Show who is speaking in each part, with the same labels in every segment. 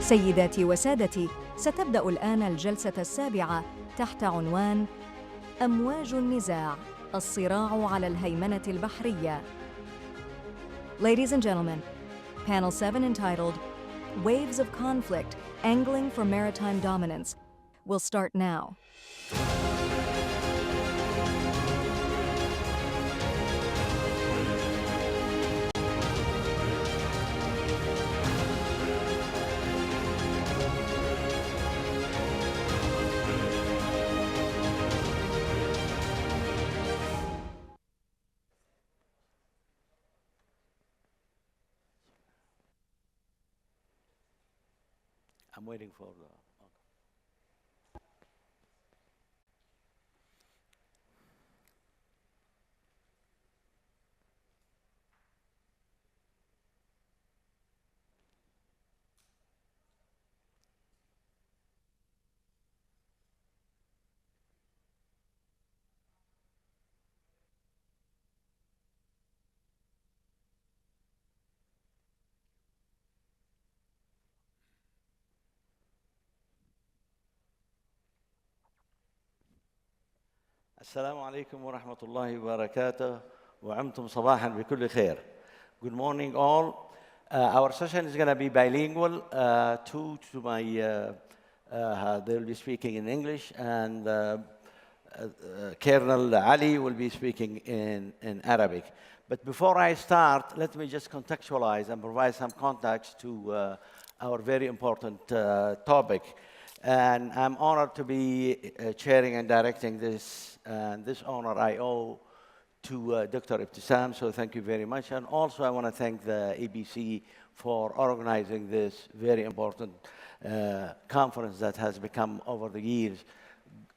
Speaker 1: سيداتي وسادتي، ستبدأ الآن الجلسة السابعة تحت عنوان أمواج النزاع، الصراع على الهيمنة البحرية. Ladies and gentlemen, Panel 7 entitled Waves of Conflict, Angling for Maritime Dominance will start now.
Speaker 2: I'm waiting for the... السلام عليكم ورحمة الله وبركاته وعمتم صباحا بكل خير. Good morning all. Our session is going to be bilingual. To my, they'll be speaking in English, and Colonel Ali will be speaking in Arabic. But before I start, let me just contextualize and provide some context to our very important topic. And I'm honored to be chairing and directing this, and this honor I owe to Dr. Ibtisam, so thank you very much. And also I want to thank the ABC for organizing this very important conference that has become, over the years,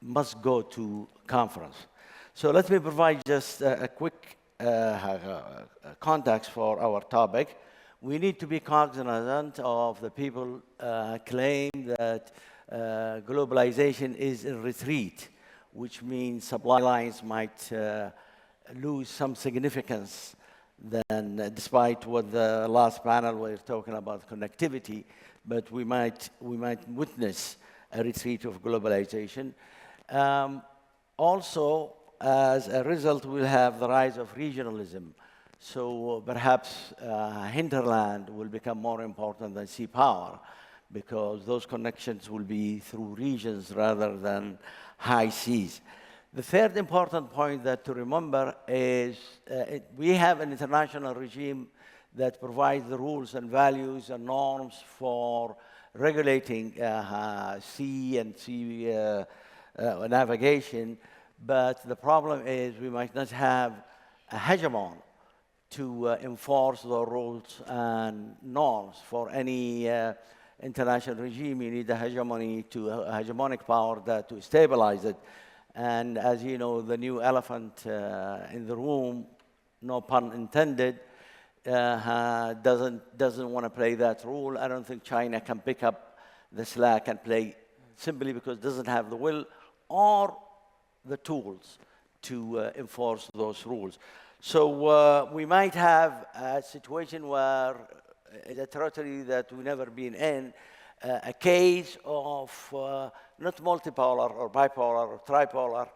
Speaker 2: must-go-to conference. So let me provide just a quick context for our topic. We need to be cognizant of the people claim that globalization is in retreat, which means supply lines might lose some significance than, despite what the last panel were talking about connectivity, but we might witness a retreat of globalization. Also, as a result, we'll have the rise of regionalism. So perhaps hinterland will become more important than sea power, because those connections will be through regions rather than high seas. The third important point that to remember is we have an international regime that provides the rules and values and norms for regulating sea and sea navigation, but the problem is we might not have a hegemon to enforce the rules and norms. For any international regime, you need a hegemonic power to stabilize it. And as you know, the new elephant in the room, no pun intended, doesn't want to play that role. I don't think China can pick up the slack and play, simply because it doesn't have the will or the tools to enforce those rules. So we might have a situation where, in a territory that we've never been in, a case of not multipolar or bipolar or tripolar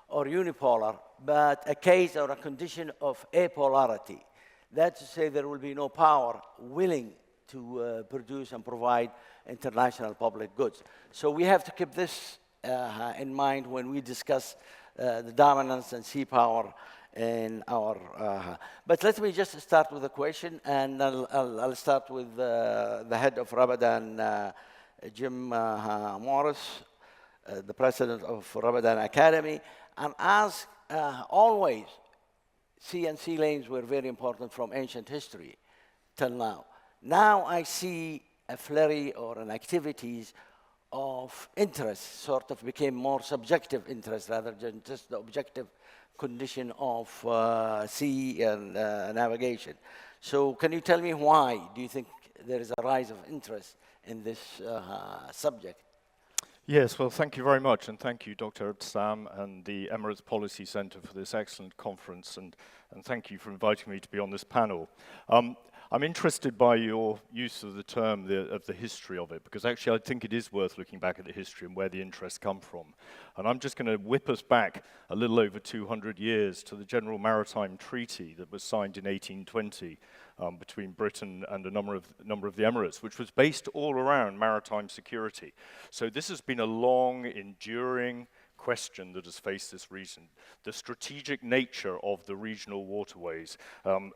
Speaker 2: or unipolar, but a case or a condition of apolarity. That's to say there will be no power willing to produce and provide international public goods. So we have to keep this in mind when we discuss the dominance and sea power in our, but let me just start with a question, and I'll start with the head of Ramadan, Jim Morse, the president of Ramadan Academy, and ask always, sea and sea lanes were very important from ancient history till now. Now I see a flurry or an activities of interest, sort of became more subjective interest rather than just the objective condition of sea and navigation. So can you tell me why do you think there is a rise of interest in this subject?
Speaker 3: Yes, well, thank you very much, and thank you, Dr. Ibtisam and the Emirates Policy Centre for this excellent conference, and thank you for inviting me to be on this panel. I'm interested by your use of the term, of the history of it, because actually I think it is worth looking back at the history and where the interests come from. And I'm just going to whip us back a little over 200 years to the General Maritime Treaty that was signed in 1820 between Britain and a number of the Emirates, which was based all around maritime security. So this has been a long, enduring question that has faced this region. The strategic nature of the regional waterways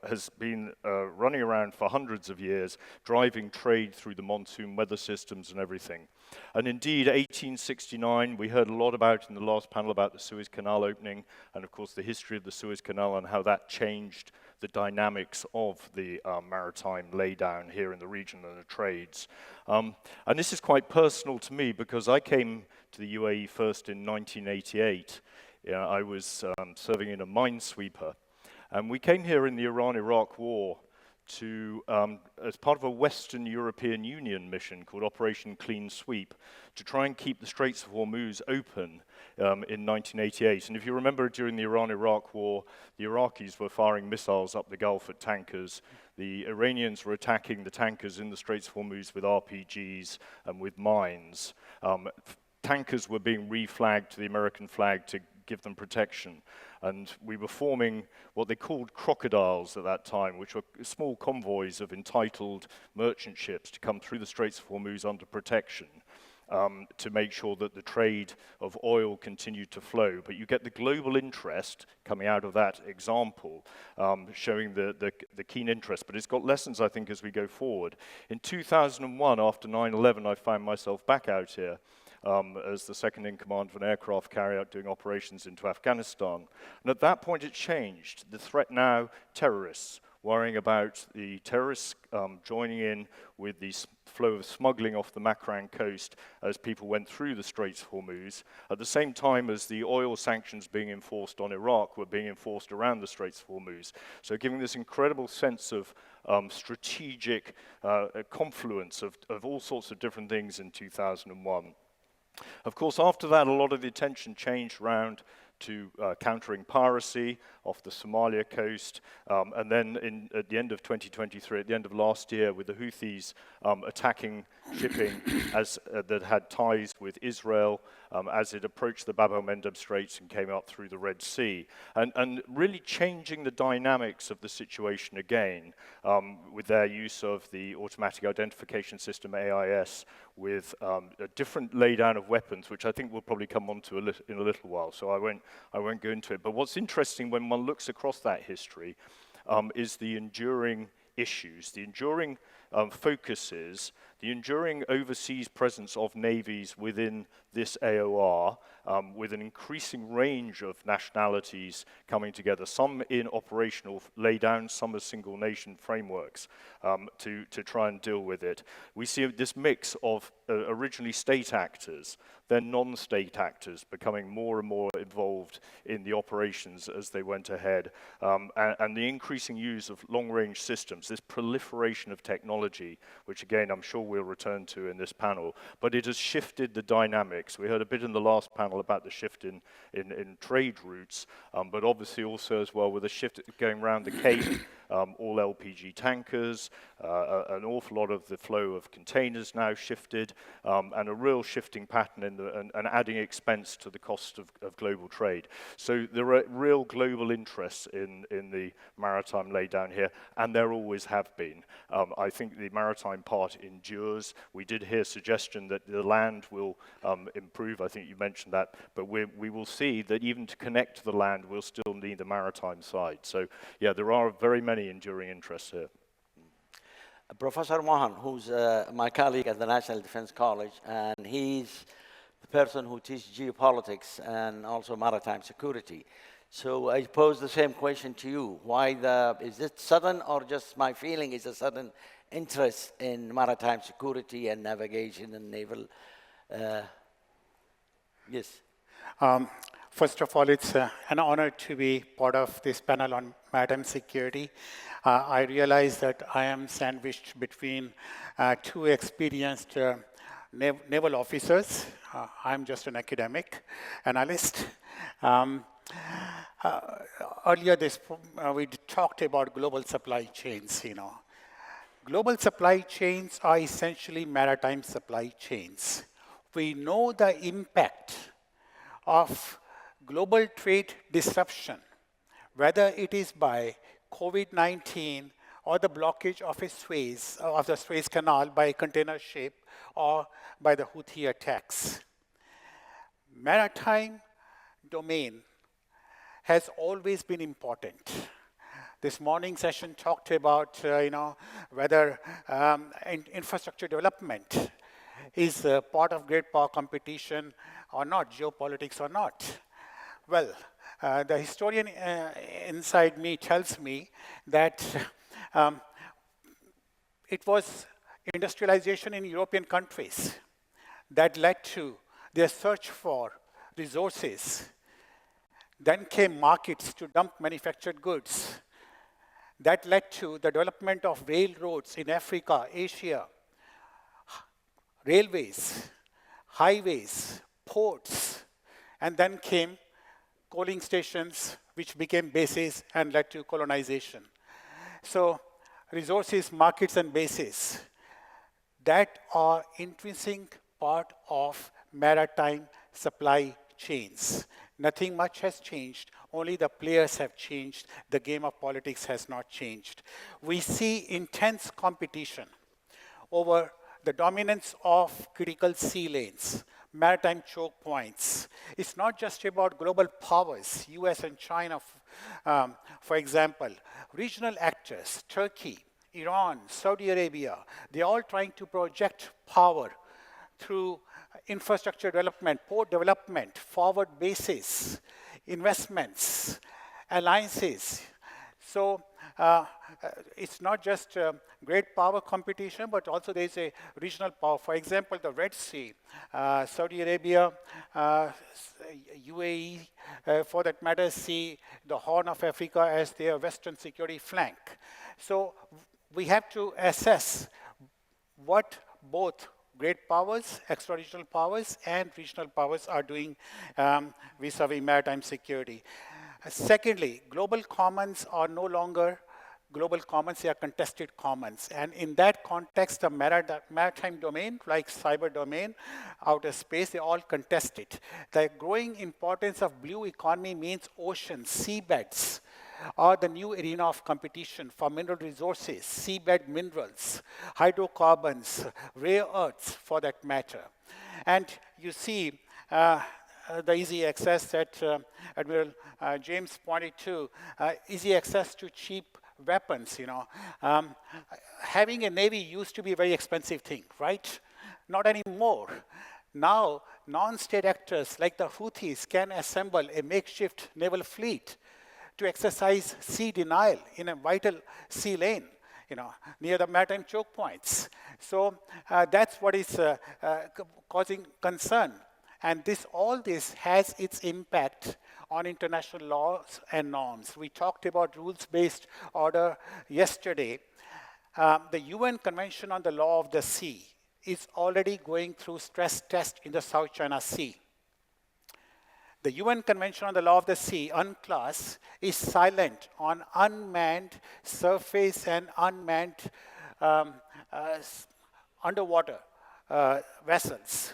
Speaker 3: has been running around for hundreds of years, driving trade through the monsoon weather systems and everything. And indeed, 1869, we heard a lot about in the last panel about the Suez Canal opening, and of course the history of the Suez Canal and how that changed the dynamics of the maritime laydown here in the region and the trades. And this is quite personal to me because I came to the UAE first in 1988. I was serving in a minesweeper, and we came here in the Iran-Iraq War to, as part of a Western European Union mission called Operation Clean Sweep, to try and keep the Straits of Hormuz open in 1988. And if you remember, during the Iran-Iraq War, the Iraqis were firing missiles up the Gulf at tankers. The Iranians were attacking the tankers in the Straits of Hormuz with RPGs and with mines. Tankers were being reflagged to the American flag to give them protection. And we were forming what they called crocodiles at that time, which were small convoys of entitled merchant ships to come through the Straits of Hormuz under protection to make sure that the trade of oil continued to flow. But you get the global interest coming out of that example, showing the keen interest. But it's got lessons, I think, as we go forward. In 2001, after 9/11, I found myself back out here as the second in command of an aircraft carrier doing operations into Afghanistan. And at that point it changed. The threat now, terrorists, worrying about the terrorists joining in with the flow of smuggling off the Makran coast as people went through the Straits of Hormuz, at the same time as the oil sanctions being enforced on Iraq were being enforced around the Straits of Hormuz. So giving this incredible sense of strategic confluence of all sorts of different things in 2001. Of course, after that, a lot of the attention changed around to countering piracy off the Somalia coast, and then at the end of 2023, at the end of last year, with the Houthis attacking shipping that had ties with Israel as it approached the Bab el-Mandeb Straits and came up through the Red Sea, and really changing the dynamics of the situation again with their use of the automatic identification system, AIS, with a different laydown of weapons, which I think we'll probably come on to in a little while, so I won't go into it. But what's interesting when one looks across that history is the enduring issues, the enduring focuses, the enduring overseas presence of navies within this AOR, with an increasing range of nationalities coming together, some in operational laydown, some as single nation frameworks to try and deal with it. We see this mix of originally state actors, then non-state actors becoming more and more involved in the operations as they went ahead, and the increasing use of long-range systems, this proliferation of technology, which again I'm sure we'll return to in this panel, but it has shifted the dynamics. We heard a bit in the last panel about the shift in trade routes, but obviously also as well with a shift going around the Cape, all LPG tankers, an awful lot of the flow of containers now shifted, and a real shifting pattern and adding expense to the cost of global trade. So there are real global interests in the maritime laydown here, and there always have been. I think the maritime part endures. We did hear suggestion that the land will improve. I think you mentioned that, but we will see that even to connect to the land, we'll still need the maritime side. So yeah, there are very many enduring interests here.
Speaker 2: Professor Mohan, who's my colleague at the National Defense College, and he's the person who teaches geopolitics and also maritime security. So I pose the same question to you. Is it sudden, or just my feeling is a sudden interest in maritime security and navigation and naval? Yes.
Speaker 4: First of all, it's an honor to be part of this panel on maritime security. I realize that I am sandwiched between two experienced naval officers. I'm just an academic analyst. Earlier we talked about global supply chains, Global supply chains are essentially maritime supply chains. We know the impact of global trade disruption, whether it is by COVID-19 or the blockage of the Suez Canal by container ship or by the Houthi attacks. Maritime domain has always been important. This morning session talked about, whether infrastructure development is part of great power competition or not, geopolitics or not. Well, the historian inside me tells me that it was industrialization in European countries that led to their search for resources. Then came markets to dump manufactured goods. That led to the development of railroads in Africa, Asia, railways, highways, ports, and then came coaling stations, which became bases and led to colonization. So resources, markets, and bases, that are intrinsic part of maritime supply chains. Nothing much has changed, only the players have changed. The game of politics has not changed. We see intense competition over the dominance of critical sea lanes, maritime choke points. It's not just about global powers, US and China, for example. Regional actors, Turkey, Iran, Saudi Arabia, they're all trying to project power through infrastructure development, port development, forward bases, investments, alliances. So it's not just great power competition, but also there's a regional power. For example, the Red Sea, Saudi Arabia, UAE, for that matter, see the Horn of Africa as their Western security flank. So we have to assess what both great powers, extra-regional powers, and regional powers are doing vis-a-vis maritime security. Secondly, global commons are no longer global commons, they are contested commons. And in that context, the maritime domain, like cyber domain, outer space, they all contested. The growing importance of blue economy means oceans, seabeds, are the new arena of competition for mineral resources, seabed minerals, hydrocarbons, rare earths for that matter. And you see the easy access that Admiral James pointed to, easy access to cheap weapons, having a navy used to be a very expensive thing, right? Not anymore. Now, non-state actors like the Houthis can assemble a makeshift naval fleet to exercise sea denial in a vital sea lane, near the maritime choke points. So that's what is causing concern. And all this has its impact on international laws and norms. We talked about rules-based order yesterday. The UN Convention on the Law of the Sea is already going through stress test in the South China Sea. The UN Convention on the Law of the Sea, UNCLOS, is silent on unmanned surface and unmanned underwater vessels.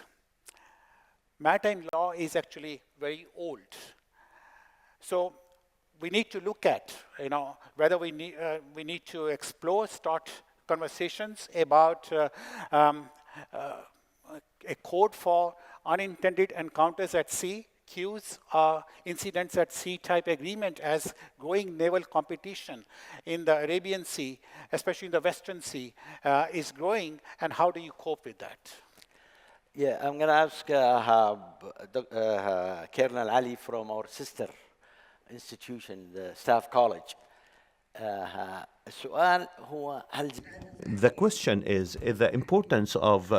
Speaker 4: Maritime law is actually very old. So we need to look at, whether we need to explore, start conversations about a code for unintended encounters at sea, queues, incidents at sea type agreement as growing naval competition in the Arabian Sea, especially in the Western Sea, is growing, and how do you cope with that?
Speaker 2: Yeah, I'm going to ask Colonel Ali from our sister institution, the Staff College. السؤال هو هل
Speaker 5: The question is the importance of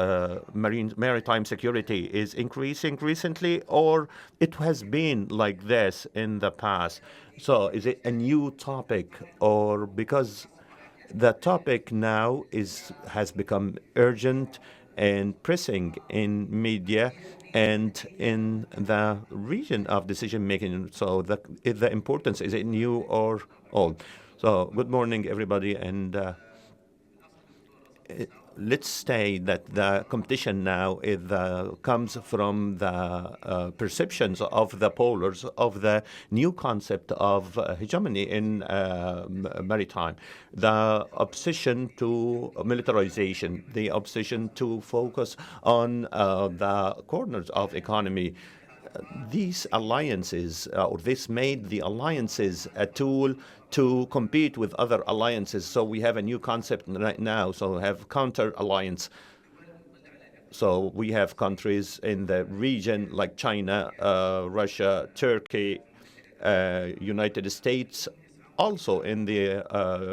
Speaker 5: maritime security is increasing recently, or it has been like this in the past? So is it a new topic, or because the topic now has become urgent and pressing in media and in the region of decision making? So the importance, is it new or old? So good morning, everybody, and let's say that the competition now comes from the perceptions of the polars of the new concept of hegemony in maritime, the obsession to militarization, the obsession to focus on the corners of economy. These alliances, or this made the alliances a tool to compete with other alliances. So we have a new concept right now. So we have counter alliance. So we have countries in the region like China, Russia, Turkey, United States, also in the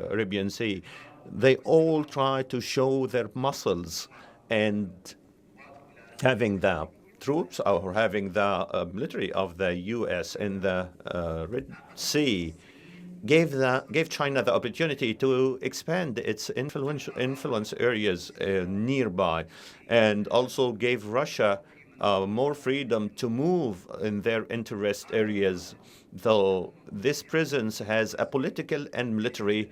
Speaker 5: Arabian Sea. They all try to show their muscles, and having the troops or having the military of the U.S. in the Red Sea gave China the opportunity to expand its influence areas nearby, and also gave Russia more freedom to move in their interest areas. Though this presence has a political and military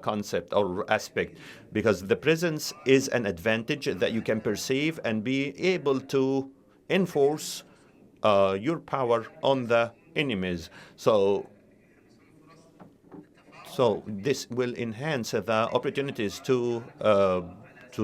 Speaker 5: concept or aspect, because the presence is an advantage that you can perceive and be able to enforce your power on the enemies. So this will enhance the opportunities to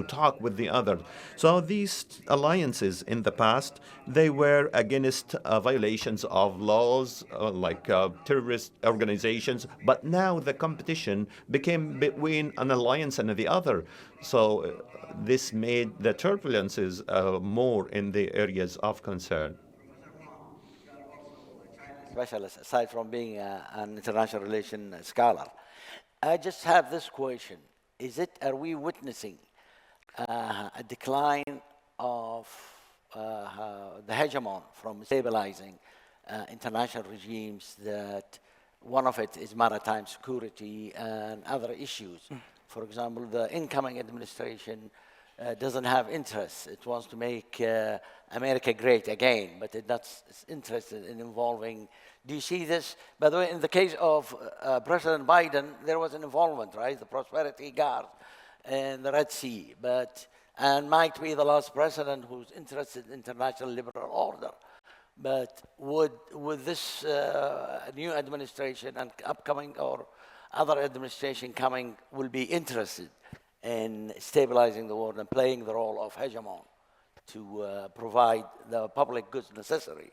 Speaker 5: talk with the other. So these alliances in the past, they were against violations of laws like terrorist organizations, but now the competition became between an alliance and the other. So this made the turbulences more in the areas of concern.
Speaker 2: Specialist, aside from being an international relation scholar. I just have this question. Are we witnessing a decline of the hegemon from stabilizing international regimes, that one of it is maritime security and other issues? For example, the incoming administration doesn't have interest. It wants to make America great again, but it's not interested in involving. Do you see this? By the way, in the case of President Biden, there was an involvement, right? The Prosperity Guard and the Red Sea, and might be the last president who's interested in international liberal order. But would this new administration and upcoming or other administration coming will be interested in stabilizing the world and playing the role of hegemon to provide the public goods necessary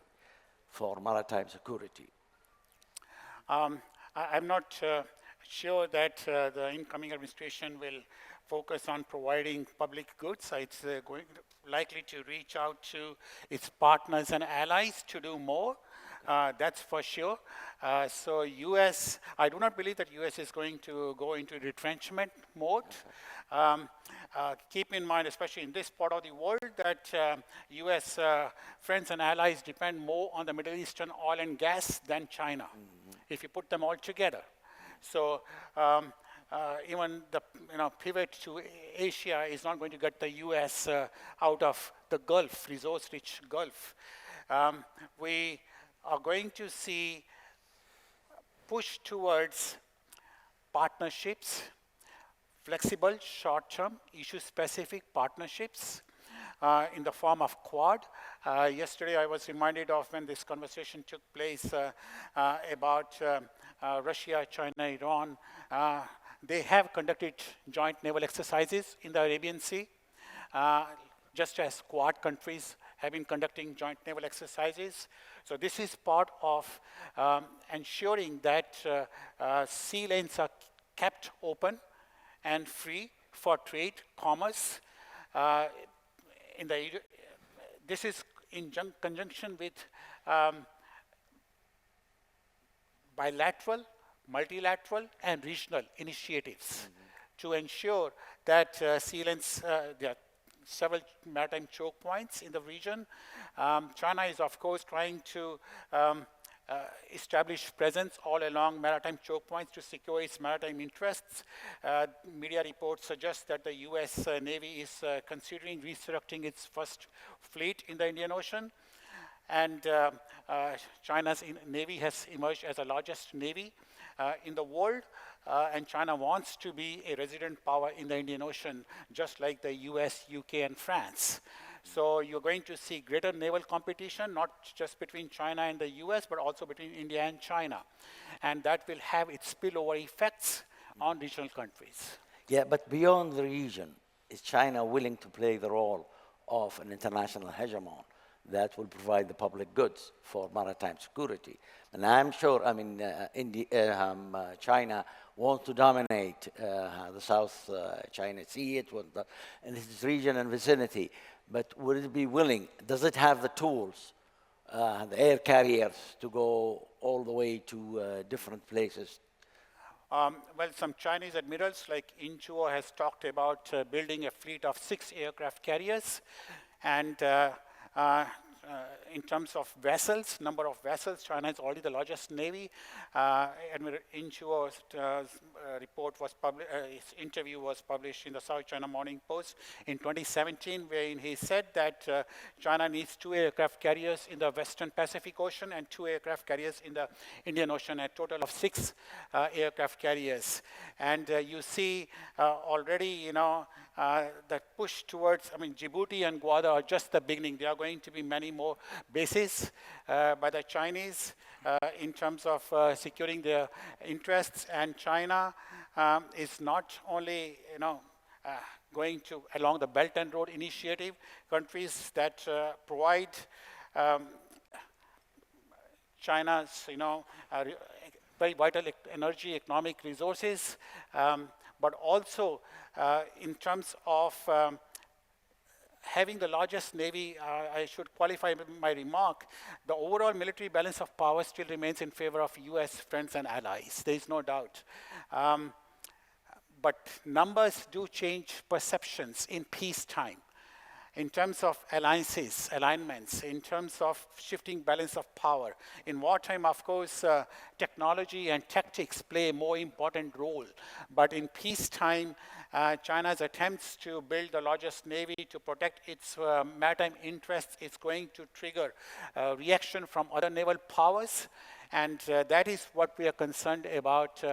Speaker 2: for maritime security?
Speaker 4: I'm not sure that the incoming administration will focus on providing public goods. It's likely to reach out to its partners and allies to do more. That's for sure. So U.S., I do not believe that U.S. is going to go into retrenchment mode. Keep in mind, especially in this part of the world, that U.S. Friends and allies depend more on the Middle Eastern oil and gas than China, if you put them all together. So even the pivot to Asia is not going to get the U.S. Out of the Gulf, resource-rich Gulf. We are going to see push towards partnerships, flexible, short-term, issue-specific partnerships in the form of Quad. Yesterday, I was reminded of when this conversation took place about Russia, China, Iran. They have conducted joint naval exercises in the Arabian Sea, just as Quad countries have been conducting joint naval exercises. So this is part of ensuring that sea lanes are kept open and free for trade, commerce. This is in conjunction with bilateral, multilateral, and regional initiatives to ensure that sea lanes, there are several maritime choke points in the region. China is, of course, trying to establish presence all along maritime choke points to secure its maritime interests. Media reports suggest that the US Navy is considering resurrecting its first fleet in the Indian Ocean. and China's navy has emerged as the largest navy in the world, and China wants to be a resident power in the Indian Ocean, just like the US, UK, and France. So you're going to see greater naval competition, not just between China and the US, but also between India and China. And that will have its spillover effects on regional countries.
Speaker 2: Yeah, but beyond the region, is China willing to play the role of an international hegemon that will provide the public goods for maritime security? And I'm sure, I mean, China wants to dominate the South China Sea, in its region and vicinity. But would it be willing? Does it have the tools, the air carriers, to go all the way to different places?
Speaker 4: Well, some Chinese admirals like Inchuo has talked about building a fleet of 6 aircraft carriers. And in terms of vessels, number of vessels, China is already the largest navy. Admiral Inchuo's report was his interview was published in the South China Morning Post in 2017, wherein he said that China needs 2 aircraft carriers in the Western Pacific Ocean and 2 aircraft carriers in the Indian Ocean, a total of 6 aircraft carriers. And you see already, you know, that push towards, I mean, Djibouti and Gwadar are just the beginning. There are going to be many more bases by the Chinese in terms of securing their interests. And China is not only, you know, going to along the Belt and Road Initiative, countries that provide China's, you know, very vital energy, economic resources, but also in terms of having the largest navy. I should qualify my remark. The overall military balance of power still remains in favor of US friends and allies. There is no doubt. But numbers do change perceptions in peacetime. In terms of alliances, alignments, in terms of shifting balance of power. In wartime, of course, technology and tactics play a more important role. But in peacetime, China's attempts to build the largest navy to protect its maritime interests is going to trigger reaction from other naval powers. And that is what we are concerned about,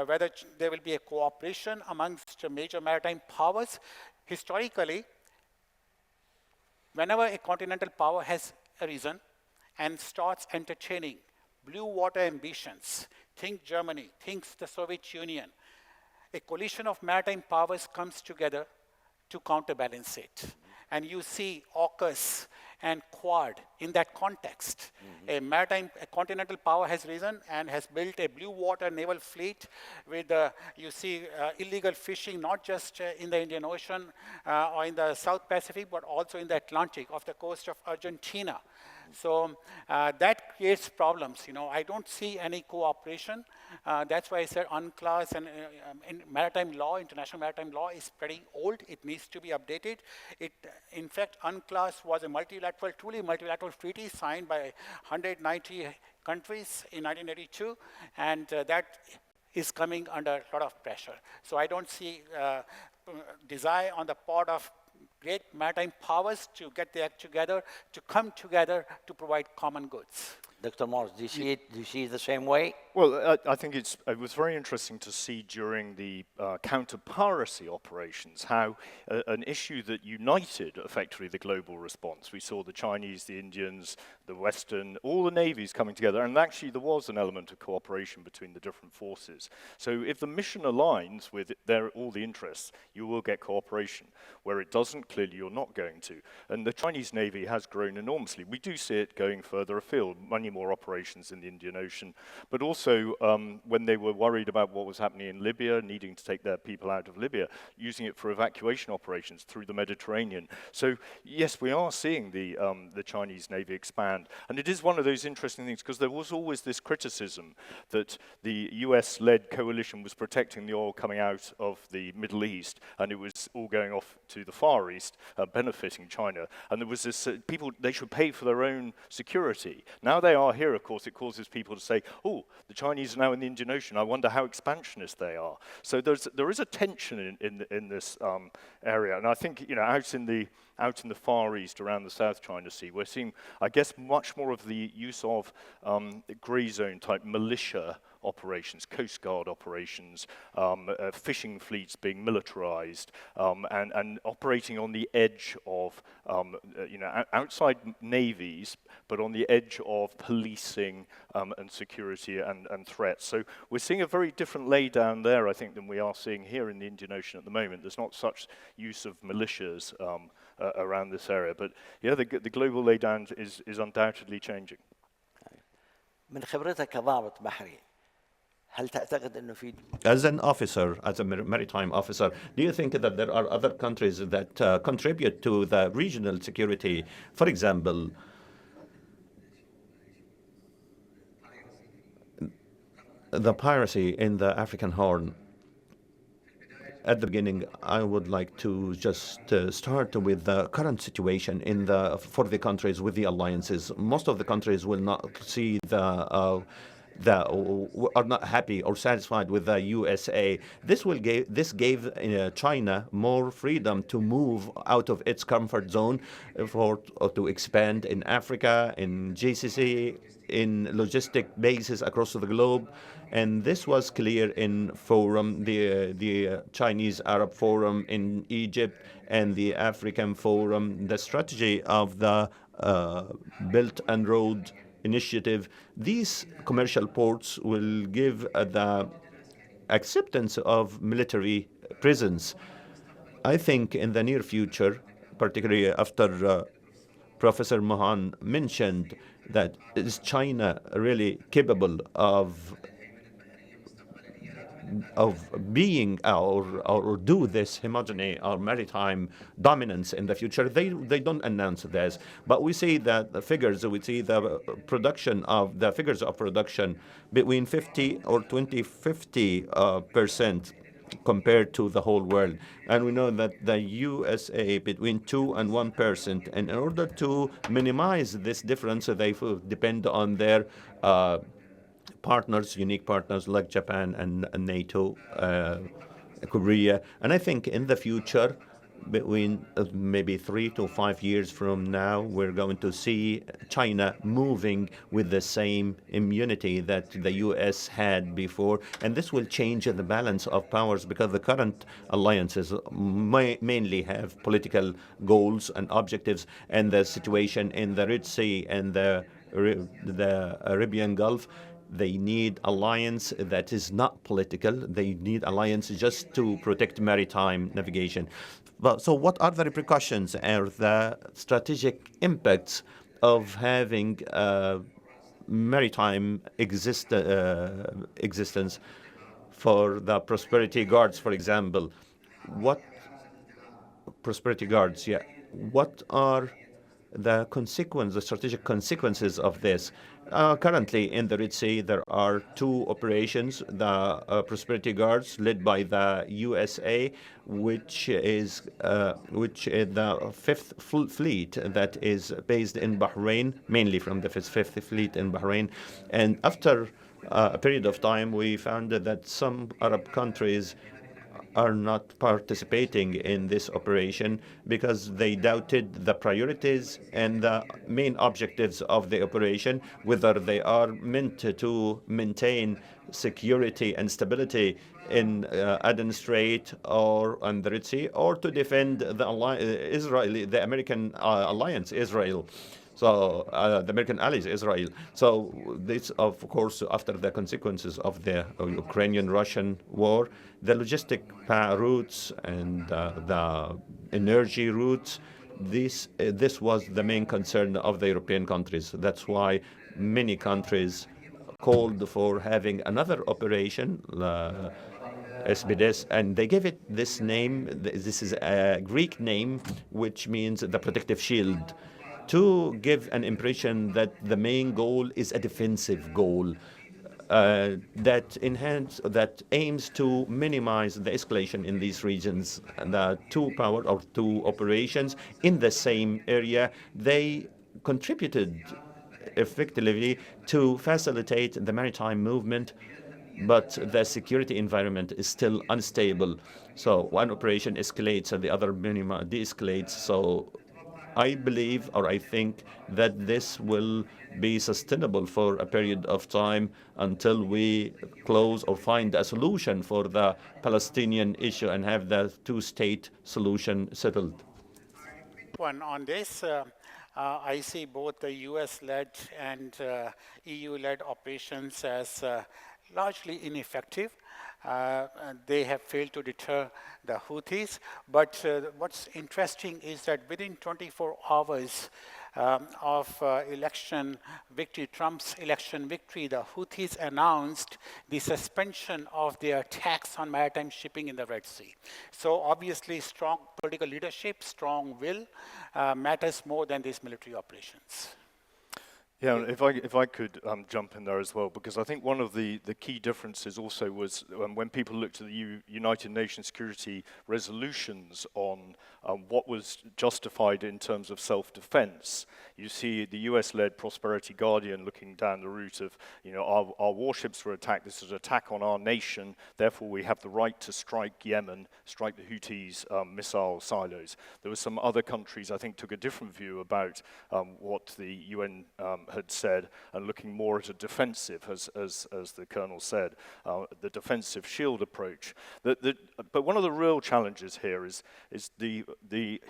Speaker 4: whether there will be a cooperation amongst major maritime powers. Historically, whenever a continental power has arisen and starts entertaining blue water ambitions, think Germany, think the Soviet Union, a coalition of maritime powers comes together to counterbalance it. And you see AUKUS and Quad in that context. A continental power has risen and has built a blue water naval fleet with, you see, illegal fishing, not just in the Indian Ocean or in the South Pacific, but also in the Atlantic off the coast of Argentina. So that creates problems. You know, I don't see any cooperation. That's why I said UNCLOS and in maritime law, international maritime law is pretty old. It needs to be updated. In fact, UNCLOS was a multilateral, truly multilateral treaty signed by 190 countries in 1982, and that is coming under a lot of pressure. So I don't see desire on the part of great maritime powers to get their act together, to come together to provide common goods.
Speaker 2: Dr. Morse, do you see it? Do you see it the same way?
Speaker 3: Well, I think it was very interesting to see during the counter-piracy operations how an issue that united effectively the global response. We saw the Chinese, the Indians, the Western, all the navies coming together, and actually there was an element of cooperation between the different forces. So if the mission aligns with all the interests, you will get cooperation. Where it doesn't, clearly you're not going to. And the Chinese Navy has grown enormously. We do see it going further afield, many more operations in the Indian Ocean, but also when they were worried about what was happening in Libya, needing to take their people out of Libya, using it for evacuation operations through the Mediterranean. So yes, we are seeing the Chinese Navy expand. And it is one of those interesting things, because there was always this criticism that the US-led coalition was protecting the oil coming out of the Middle East, and it was all going off to the Far East, benefiting China. And there was this, they should pay for their own security. Now they are here, of course, it causes people to say, oh, the Chinese are now in the Indian Ocean. I wonder how expansionist they are. So there is a tension in this area. And I think, out in the Far East, around the South China Sea, we're seeing, I guess, much more of the use of grey zone type militia operations, Coast Guard operations, fishing fleets being militarized, and operating on the edge of, outside navies, but on the edge of policing and security and threats. So we're seeing a very different laydown there, I think, than we are seeing here in the Indian Ocean at the moment. There's not such use of militias around this area, but yeah, the global laydown is undoubtedly changing.
Speaker 2: من خبرتك كضابط بحري هل تعتقد انه في
Speaker 5: As an officer, as a maritime officer, do you think that there are other countries that contribute to the regional security? For example, the piracy in the African Horn. At the beginning, I would like to just start with the current situation for the countries with the alliances. Most of the countries will not see are not happy or satisfied with the USA. This gave China more freedom to move out of its comfort zone to expand in Africa, in GCC, in logistic bases across the globe. And this was clear in forum, the Chinese Arab Forum in Egypt and the African Forum, the strategy of the Belt and Road Initiative. These commercial ports will give the acceptance of military presence. I think in the near future, particularly after Professor Mohan mentioned that is China really capable of being or do this hegemony or maritime dominance in the future. They don't announce this, but we see that the figures, we see the figures of production between 50 or 50% compared to the whole world. And we know that the USA between 2 and 1%. And in order to minimize this difference, they depend on their partners, unique partners like Japan and NATO, Korea. And I think in the future, between maybe 3 to 5 years from now, we're going to see China moving with the same immunity that the US had before. And this will change the balance of powers because the current alliances mainly have political goals and objectives. And the situation in the Red Sea and the Arabian Gulf, they need alliance that is not political. They need alliance just to protect maritime navigation. So what are the repercussions or the strategic impacts of having maritime existence for the prosperity guards, for example? What prosperity guards, yeah. What are the strategic consequences of this? Currently in the Red Sea, there are 2 operations, the Prosperity Guards led by the USA, which is the 5th Fleet that is based in Bahrain, mainly from the 5th Fleet in Bahrain. And after a period of time, we found that some Arab countries are not participating in this operation because they doubted the priorities and the main objectives of the operation, whether they are meant to maintain security and stability in Aden Strait or on the Red Sea, or to defend the American alliance, Israel. So the American allies, Israel. So this, of course, after the consequences of the Ukrainian-Russian war, the logistic routes and the energy routes, this was the main concern of the European countries. That's why many countries called for having another operation, SBS, and they gave it this name. This is a Greek name, which means the protective shield, to give an impression that the main goal is a defensive goal that aims to minimize the escalation in these regions. And the 2 operations in the same area, they contributed effectively to facilitate the maritime movement, but the security environment is still unstable. So one operation escalates and the other minima de-escalates. So I believe, or I think, that this will be sustainable for a period of time until we close or find a solution for the Palestinian issue and have the two-state solution settled.
Speaker 4: One on this, I see both the US-led and EU-led operations as largely ineffective. And they have failed to deter the Houthis. But what's interesting is that within 24 hours of election victory, Trump's election victory, the Houthis announced the suspension of their attacks on maritime shipping in the Red Sea. So obviously, strong political leadership, strong will matters more than these military operations.
Speaker 3: Yeah, if I could jump in there as well, because I think one of the key differences also was when people looked at the United Nations security resolutions on what was justified in terms of self-defense. You see the US-led Prosperity Guardian looking down the route of, our warships were attacked, this is an attack on our nation, therefore we have the right to strike Yemen, strike the Houthis' missile silos. There were some other countries, I think, took a different view about what the UN had said, and looking more at a defensive, as the Colonel said, the defensive shield approach. But one of the real challenges here is the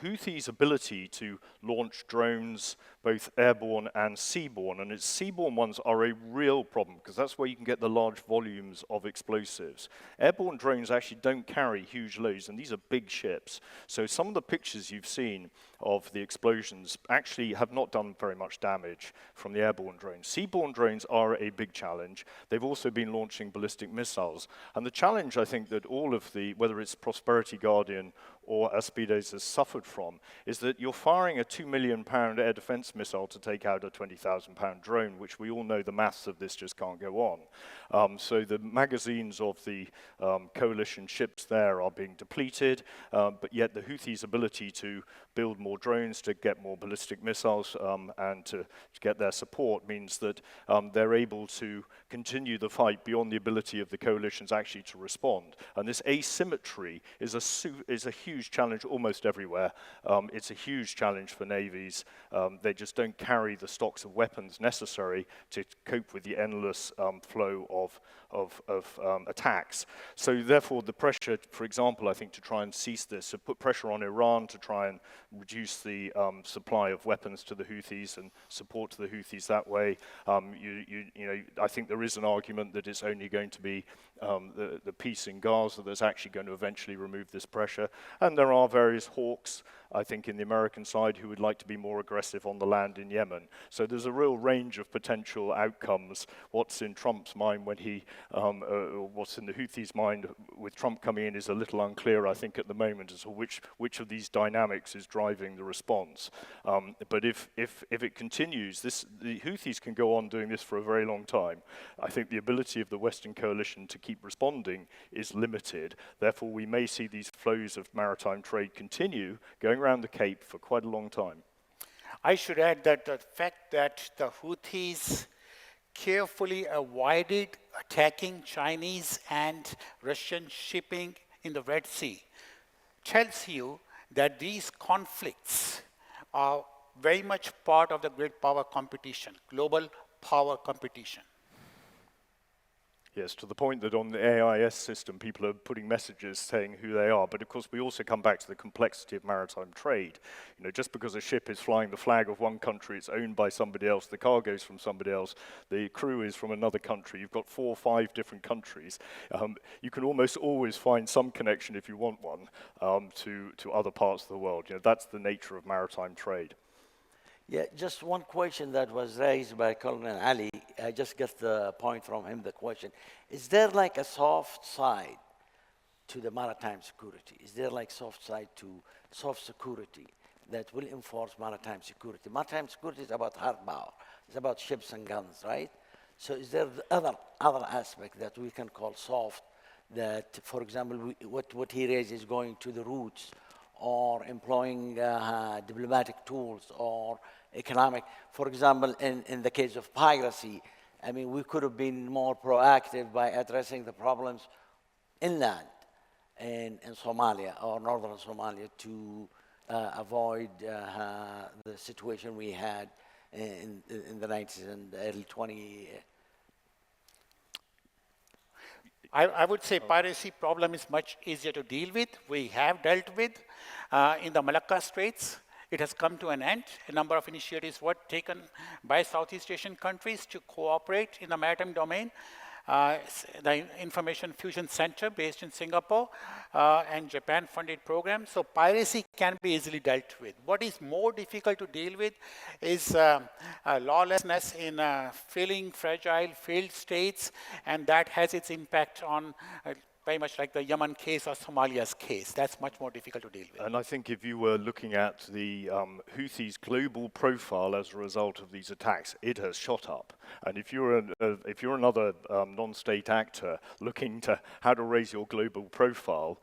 Speaker 3: Houthis' ability to launch drones, both airborne and seaborne, and its seaborne ones are a real problem, because that's where you can get the large volumes of explosives. Airborne drones actually don't carry huge loads, and these are big ships. So some of the pictures you've seen of the explosions actually have not done very much damage from the airborne drones. Seaborne drones are a big challenge. They've also been launching ballistic missiles. And the challenge, I think, that all of the, whether it's Prosperity Guardian or Aspides has suffered from, is that you're firing a £2 million air defense missile to take out a £20,000 drone, which we all know the maths of this just can't go on. So the magazines of the coalition ships there are being depleted, but yet the Houthis' ability to build more drones, to get more ballistic missiles, and to get their support means that they're able to continue the fight beyond the ability of the coalitions actually to respond. And this asymmetry is a huge challenge almost everywhere. It's a huge challenge for navies. They just don't carry the stocks of weapons necessary to cope with the endless flow of attacks. So therefore, the pressure, for example, I think to try and cease this, to put pressure on Iran to try and reduce the supply of weapons to the Houthis and support to the Houthis that way. I think there is an argument that it's only going to be the peace in Gaza that's actually going to eventually remove this pressure. And there are various hawks, I think, in the American side who would like to be more aggressive on the land in Yemen. So there's a real range of potential outcomes. What's in Trump's mind when he, what's in the Houthis' mind with Trump coming in is a little unclear, I think, at the moment as to which of these dynamics is driving the response. But if it continues, the Houthis can go on doing this for a very long time. I think the ability of the Western coalition to keep responding is limited. Therefore, we may see these flows of maritime trade continue going around the Cape for quite a long time.
Speaker 4: I should add that the fact that the Houthis carefully avoided attacking Chinese and Russian shipping in the Red Sea tells you that these conflicts are very much part of the great power competition, global power competition.
Speaker 3: Yes, to the point that on the AIS system, people are putting messages saying who they are. But of course, we also come back to the complexity of maritime trade. Just because a ship is flying the flag of one country, it's owned by somebody else, the cargo is from somebody else, the crew is from another country. You've got 4 or 5 different countries. You can almost always find some connection, if you want one, to other parts of the world. That's the nature of maritime trade.
Speaker 2: Yeah, just one question that was raised by Colonel Ali. I just got the point from him, the question. Is there like a soft side to the maritime security? Is there like soft side to soft security that will enforce maritime security? Maritime security is about hard power. It's about ships and guns, right? So is there the other aspect that we can call soft that, for example, what he raises is going to the roots or employing diplomatic tools or economic. For example, in the case of piracy, I mean, we could have been more proactive by addressing the problems inland in Somalia or northern Somalia to avoid the situation we had in the 90s and early 20.
Speaker 4: I would say piracy problem is much easier to deal with. We have dealt with in the Malacca Straits. It has come to an end. A number of initiatives were taken by Southeast Asian countries to cooperate in the maritime domain. The Information Fusion Center based in Singapore and Japan funded programs. So piracy can be easily dealt with. What is more difficult to deal with is lawlessness in failing, fragile, failed states, and that has its impact on very much like the Yemen case or Somalia's case. That's much more difficult to deal with.
Speaker 3: And I think if you were looking at the Houthis' global profile as a result of these attacks, it has shot up. And if you're another non-state actor looking to how to raise your global profile,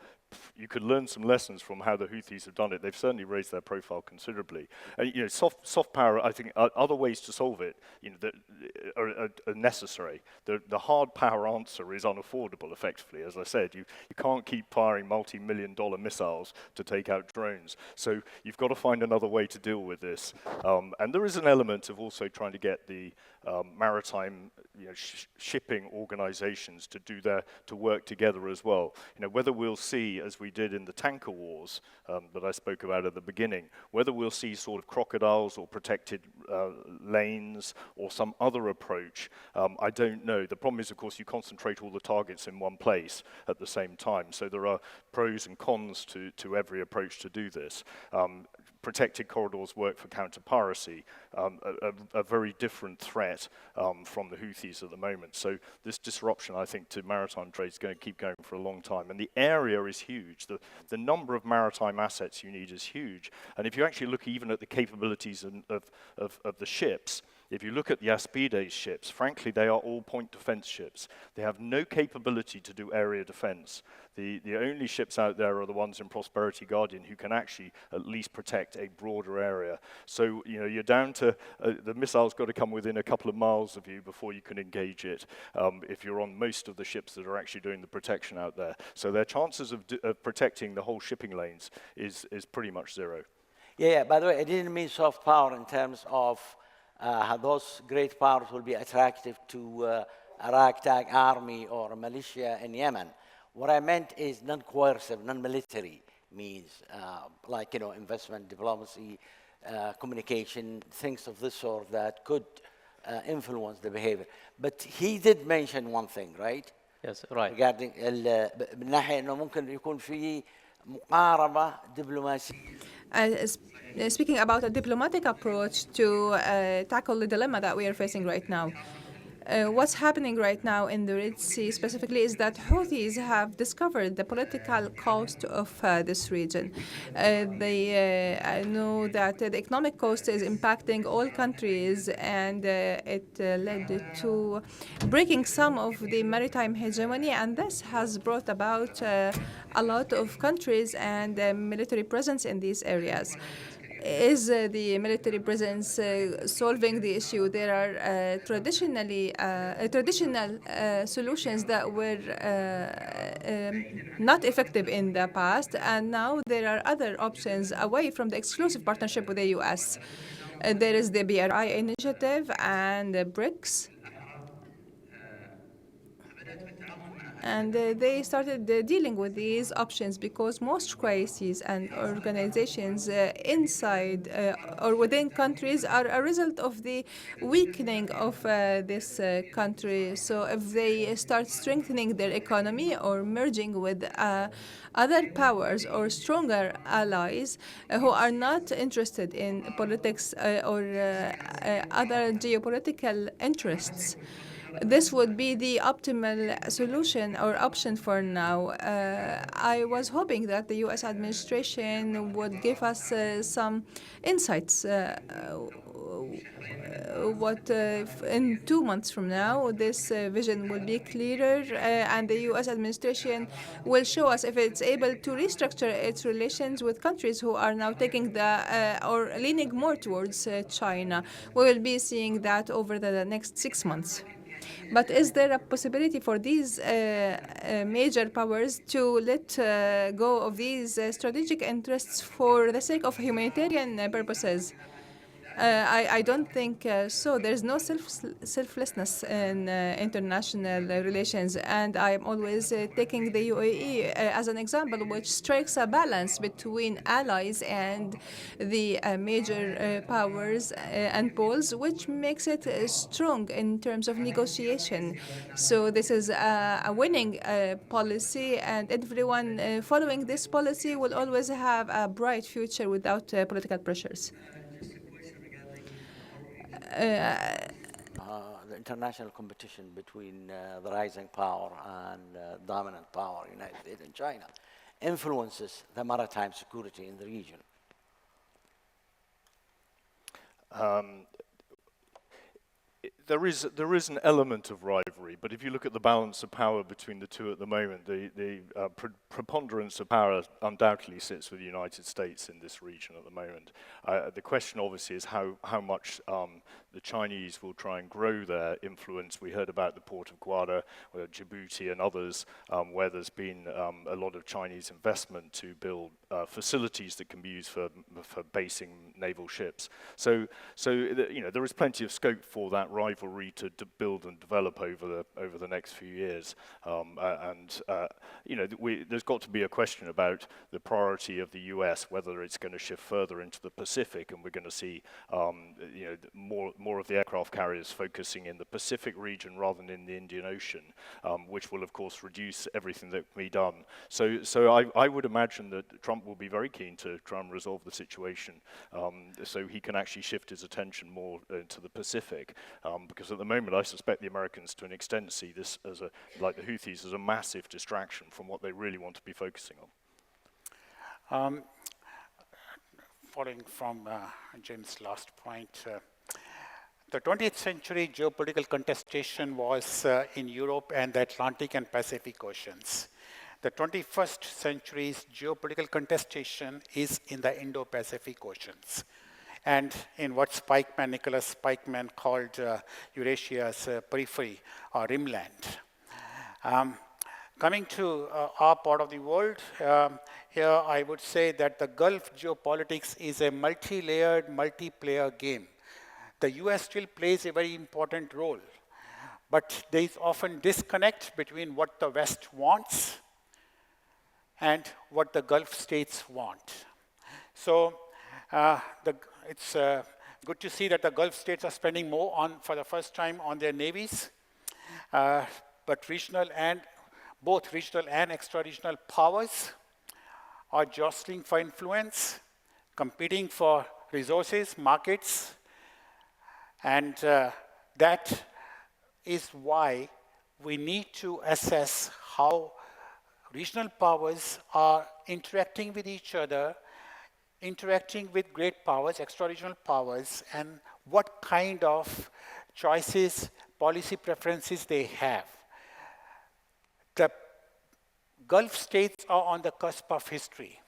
Speaker 3: you could learn some lessons from how the Houthis have done it. They've certainly raised their profile considerably. Soft power, I think, other ways to solve it, that are necessary. The hard power answer is unaffordable, effectively. As I said, you can't keep firing multi-million-dollar missiles to take out drones. So you've got to find another way to deal with this. And there is an element of also trying to get the maritime shipping organizations to work together as well. Whether we'll see, as we did in the tanker wars that I spoke about at the beginning, whether we'll see sort of crocodiles or protected lanes or some other approach, I don't know. The problem is, of course, you concentrate all the targets in one place at the same time. So there are pros and cons to every approach to do this. Protected corridors work for counter-piracy, a very different threat from the Houthis at the moment. So this disruption, I think, to maritime trade is going to keep going for a long time. And the area is huge. The number of maritime assets you need is huge. And if you actually look even at the capabilities of the ships, if you look at the Aspides ships, frankly, they are all point defense ships. They have no capability to do area defense. The only ships out there are the ones in Prosperity Guardian who can actually at least protect a broader area. So, you're down to, the missile's got to come within a couple of miles of you before you can engage it, if you're on most of the ships that are actually doing the protection out there. So their chances of protecting the whole shipping lanes is pretty much zero.
Speaker 2: Yeah, by the way, I didn't mean soft power in terms of how those great powers will be attractive to a ragtag army or a militia in Yemen. What I meant is non-coercive, non-military means, like investment, diplomacy, communication, things of this sort that could influence the behavior. But he did mention one thing, right?
Speaker 6: Yes, right.
Speaker 2: Regarding من ناحية إنه ممكن يكون في مقاربة دبلوماسية.
Speaker 7: Speaking about a diplomatic approach to tackle the dilemma that we are facing right now. What's happening right now in the Red Sea specifically is that Houthis have discovered the political cost of this region. They know that the economic cost is impacting all countries, and it led to breaking some of the maritime hegemony, and this has brought about a lot of countries and military presence in these areas. Is the military presence solving the issue? There are traditional solutions that were not effective in the past, and now there are other options away from the exclusive partnership with the U.S. There is the BRI initiative and the BRICS. And they started dealing with these options because most crises and organizations inside or within countries are a result of the weakening of this country. So if they start strengthening their economy or merging with other powers or stronger allies who are not interested in politics or other geopolitical interests, this would be the optimal solution or option for now. I was hoping that the US administration would give us some insights. In 2 months from now, this vision will be clearer, and the US administration will show us if it's able to restructure its relations with countries who are now taking or leaning more towards China. We will be seeing that over the next 6 months. But is there a possibility for these major powers to let go of these strategic interests for the sake of humanitarian purposes? I don't think so. There's no selflessness in international relations, and I'm always taking the UAE as an example, which strikes a balance between allies and the major powers and poles, which makes it strong in terms of negotiation. So this is a winning policy, and everyone following this policy will always have a bright future without political pressures.
Speaker 2: The international competition between the rising power and dominant power, United States and China, influences the maritime security in the region.
Speaker 3: There is an element of rivalry, but if you look at the balance of power between the two at the moment, the preponderance of power undoubtedly sits with the United States in this region at the moment. The question obviously is how much the Chinese will try and grow their influence. We heard about the port of Gwadar, Djibouti and others, where there's been a lot of Chinese investment to build facilities that can be used for basing naval ships. So there is plenty of scope for that rivalry to build and develop over the next few years. There's got to be a question about the priority of the US, whether it's going to shift further into the Pacific, and we're going to see more of the aircraft carriers focusing in the Pacific region rather than in the Indian Ocean, which will of course reduce everything that can be done. So I would imagine that Trump will be very keen to try and resolve the situation, so he can actually shift his attention more to the Pacific. Because at the moment, I suspect the Americans, to an extent, see this as like the Houthis, as a massive distraction from what they really want to be focusing on.
Speaker 4: Following from Jim's last point, the 20th century geopolitical contestation was in Europe and the Atlantic and Pacific Oceans. The 21st century's geopolitical contestation is in the Indo-Pacific Oceans, and in what Nicholas Spikeman called Eurasia's periphery or rimland. Coming to our part of the world, here I would say that the Gulf geopolitics is a multi-layered, multi-player game. The US still plays a very important role, but there is often disconnect between what the West wants and what the Gulf states want. So it's good to see that the Gulf states are spending more for the first time on their navies, but both regional and extra-regional powers are jostling for influence, competing for resources, markets, and that is why we need to assess how regional powers are interacting with each other, interacting with great powers, extra-regional powers, and what kind of choices, policy preferences they have. The Gulf states are on the cusp of history.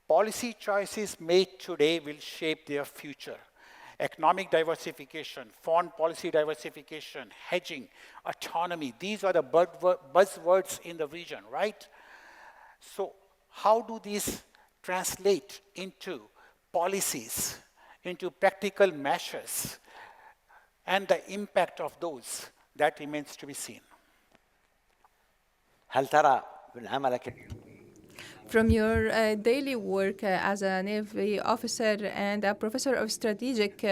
Speaker 4: Policy choices made today will shape their future. Economic diversification, foreign policy diversification, hedging, autonomy, these are the buzzwords in the region, right? So how do these translate into policies, into practical measures, and the impact of those? That remains to be seen.
Speaker 2: هل ترى من عملك
Speaker 7: From your daily work as a Navy officer and a professor of strategic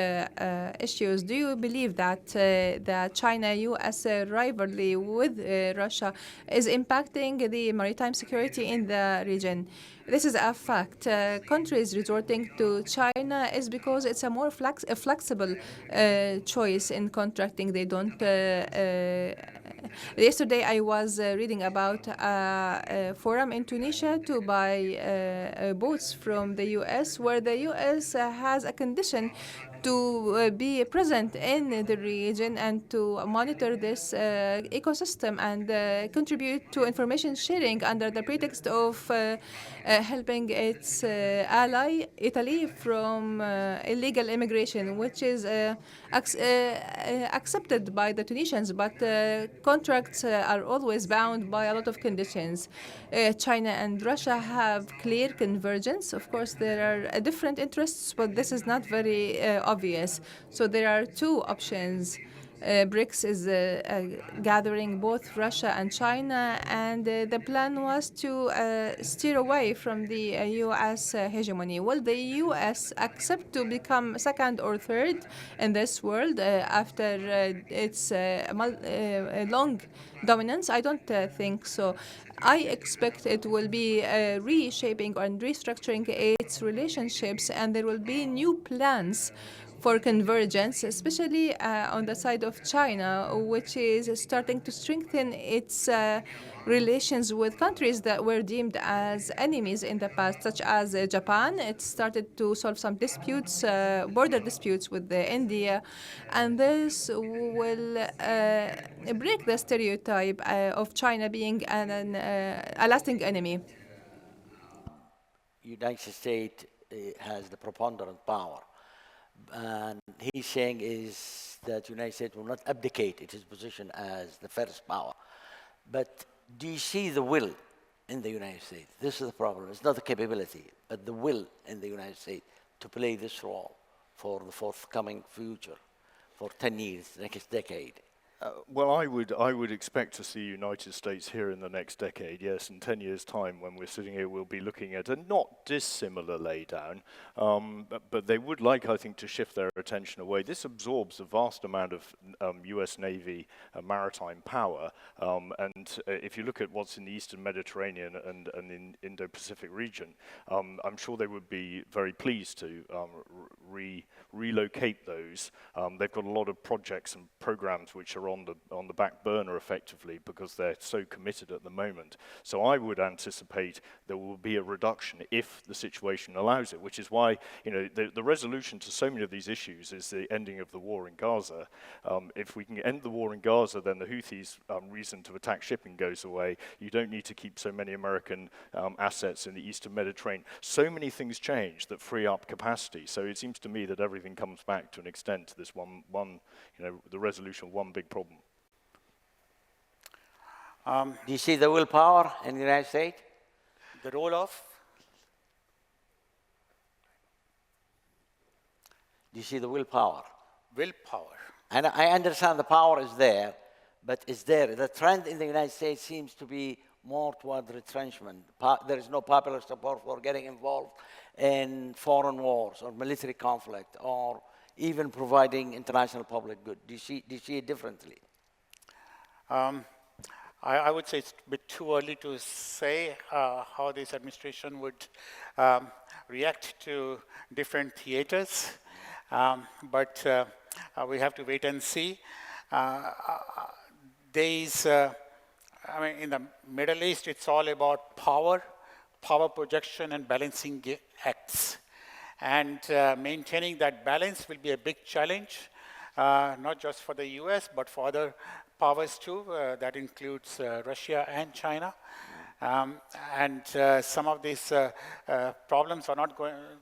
Speaker 7: issues, do you believe that the China-US rivalry with Russia is impacting the maritime security in the region? This is a fact. Countries resorting to China is because it's a more flexible choice in contracting. They don't. Yesterday, I was reading about a forum in Tunisia to buy boats from the U.S., where the U.S. Has a condition to be present in the region and to monitor this ecosystem and contribute to information sharing under the pretext of helping its ally, Italy, from illegal immigration, which is accepted by the Tunisians, but contracts are always bound by a lot of conditions. China and Russia have clear convergence. Of course, there are different interests, but this is not very obvious. So there are two options. BRICS is gathering both Russia and China, and the plan was to steer away from the U.S. Hegemony. Will the U.S. accept to become second or third in this world after its long dominance? I don't think so. I expect it will be reshaping and restructuring its relationships, and there will be new plans for convergence, especially on the side of China, which is starting to strengthen its relations with countries that were deemed as enemies in the past, such as Japan. It started to solve some disputes, border disputes with India, and this will break the stereotype of China being a lasting enemy.
Speaker 2: United States has the preponderant power. And he's saying is that United States will not abdicate its position as the first power. But do you see the will in the United States? This is the problem. It's not the capability, but the will in the United States to play this role for the forthcoming future, for 10 years, next decade.
Speaker 3: Well, I would expect to see United States here in the next decade. Yes, in 10 years' time, when we're sitting here, we'll be looking at a not dissimilar laydown. But they would like, I think, to shift their attention away. This absorbs a vast amount of U.S. Navy maritime power. And if you look at what's in the Eastern Mediterranean and in Indo-Pacific region, I'm sure they would be very pleased to relocate those. They've got a lot of projects and programs which are on the back burner effectively because they're so committed at the moment. So I would anticipate there will be a reduction if the situation allows it, which is why the resolution to so many of these issues is the ending of the war in Gaza. If we can end the war in Gaza, then the Houthis' reason to attack shipping goes away. You don't need to keep so many American assets in the Eastern Mediterranean. So many things change that free up capacity. So it seems to me that everything comes back to an extent to this the resolution of one big problem.
Speaker 2: Do you see the willpower in the United States?
Speaker 4: The role of?
Speaker 2: Do you see the willpower?
Speaker 4: Willpower.
Speaker 2: And I understand the power is there, but is there. The trend in the United States seems to be more toward retrenchment. There is no popular support for getting involved in foreign wars or military conflict or even providing international public good. Do you see it differently?
Speaker 4: I would say it's a bit too early to say how this administration would react to different theaters, but we have to wait and see. In the Middle East, it's all about power projection, and balancing acts. And maintaining that balance will be a big challenge, not just for the US, but for other powers too. That includes Russia and China. Some of these problems are not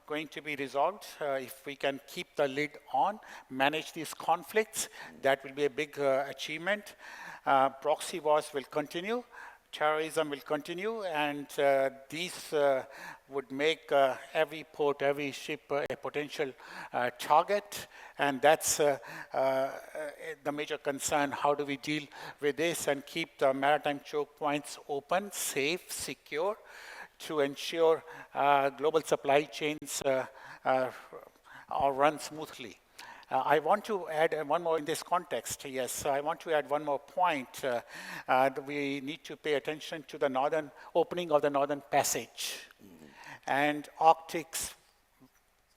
Speaker 4: going to be resolved. If we can keep the lid on, manage these conflicts, that will be a big achievement. Proxy wars will continue. Terrorism will continue, and these would make every port, every ship a potential target, and that's the major concern. How do we deal with this and keep the maritime choke points open, safe, secure, to ensure global supply chains are run smoothly. I want to add one more in this context. Yes, I want to add one more point. We need to pay attention to the opening of the Northern Passage and Arctic's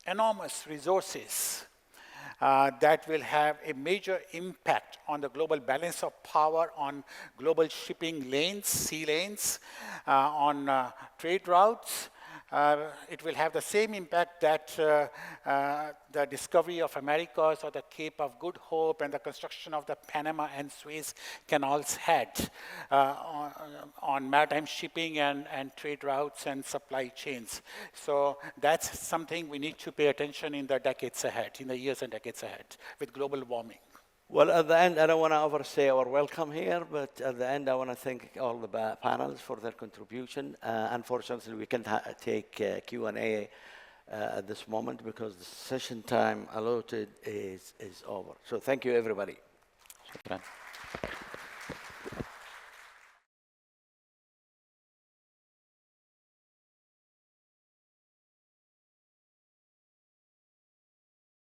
Speaker 4: enormous resources that will have a major impact on the global balance of power, on global shipping lanes, sea lanes, on trade routes. It will have the same impact that the discovery of Americas or the Cape of Good Hope and the construction of the Panama and Suez canals had on maritime shipping and trade routes and supply chains. So that's something we need to pay attention in the decades ahead, in the years and decades ahead, with global warming.
Speaker 2: Well, at the end, I don't want to overstay our welcome here, but at the end, I want to thank all the panels for their contribution. Unfortunately, we can't take Q&A at this moment because the session time allotted is over. So thank you, everybody.
Speaker 6: شكرا.